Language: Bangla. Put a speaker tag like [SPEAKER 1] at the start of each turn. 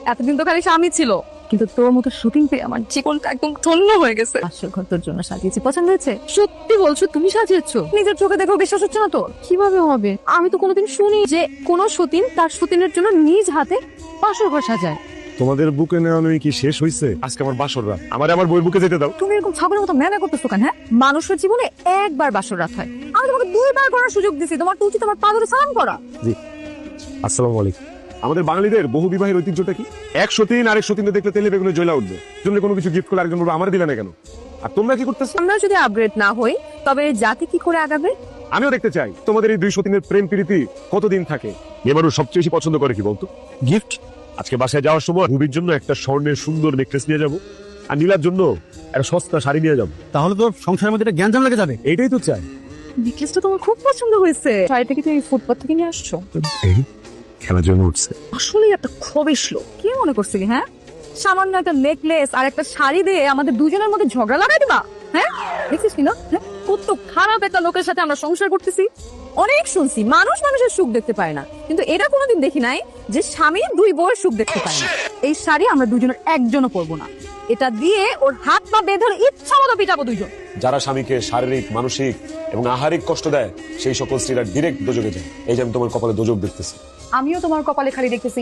[SPEAKER 1] এতদিন তো খালি স্বামী ছিল, কিন্তু তোর মতো শুটিং পেয়ে আমার জীবনটা একদম ধন্য হয়ে গেছে।
[SPEAKER 2] আসল ঘর তোর জন্য সাজিয়েছি, পছন্দ হয়েছে?
[SPEAKER 1] সত্যি বলছো? তুমি সাজিয়েছো?
[SPEAKER 2] নিজের চোখে দেখো বিশ্বাস হচ্ছে না তোর? কিভাবে হবে? আমি তো কোনোদিন শুনি যে কোনো সতীন তার সতীনের জন্য নিজ হাতে বাসর ঘর সাজায়।
[SPEAKER 3] তোমাদের বুকে নেওয়ানো কি শেষ হয়েছে? আজকে আমার বাসর রাত, আমার বইয়ের বুকে যেতে দাও।
[SPEAKER 2] তুমি এরকম ছাগলের মতো ম্যানা করতেছো কেন? হ্যাঁ, মানুষের জীবনে একবার বাসর রাত হয়, আমি তোমাকে 2বার করার সুযোগ দিছি, তোমার তো উচিত আমার পা ধরে সালাম করা।
[SPEAKER 3] জি, আসসালামু আলাইকুম। আমাদের বাঙালিদের বহু বিবাহের ঐতিহ্যটা কি? এক সতীন আরেক সতীনকে দেখলে তেলে বেগুনে জ্বলা উঠবে। জন্য কোনো কিছু গিফট করলে আরেকজন বলবে আমার দিলা না কেন? আর তোমরা কি করতেছো?
[SPEAKER 2] আমরা যদি আপগ্রেড না হই তবে জাতি কি করে আগাবে?
[SPEAKER 3] আমিও দেখতে চাই তোমাদের এই দুই সতীনের প্রেম প্রীতি কতদিন থাকে। মেয়ে মানুষ সবচেয়ে বেশি পছন্দ করে কি বলতো? গিফট। আজকে বাসায় যাওয়ার সময় রুবির জন্য একটা স্বর্ণের সুন্দর নেকলেস নিয়ে যাব, আর নীলার জন্য একটা সস্তা শাড়ি নিয়ে যাবো।
[SPEAKER 4] তাহলে তো সংসারের মধ্যে একটা জ্ঞানজাম লেগে যাবে।
[SPEAKER 3] এইটাই তো চাই।
[SPEAKER 2] নেকলেসটা তোমার খুব পছন্দ হয়েছে। শাড়িটা কি তুমি ফুটপাত থেকে নিয়ে আসছো?
[SPEAKER 3] এই খেলার জন্য উঠছে।
[SPEAKER 2] আসলে একটা খবিশ লোক। কি মনে করছিলি? হ্যাঁ, সামান্য একটা নেকলেস আর একটা শাড়ি দিয়ে আমাদের দুজনের মধ্যে ঝগড়া লাগাই দিবা? হ্যাঁ, দেখছিস কি না? হ্যাঁ, কত খারাপ একটা লোকের সাথে আমরা সংসার করতেছি। অনেক শুনছি মানুষ মানুষের সুখ দেখতে পায় না, কিন্তু এটা কোনোদিন দেখি নাই যে স্বামী দুই বউয়ের সুখ দেখতে পায় না। এই শাড়ি আমরা দুজনের একজনও পরবো না, এটা দিয়ে ওর হাত পা বেঁধে ইচ্ছা মতো পিটাবো দুইজন।
[SPEAKER 3] যারা স্বামীকে শারীরিক, মানসিক এবং আহারিক কষ্ট দেয় সেই সকল স্ত্রীরা ডিরেক্ট দোজকে যায়। এই যে আমি তোমার কপালে দোজক দেখতেছি।
[SPEAKER 2] আমিও তোমার কপালে খালি দেখতেছি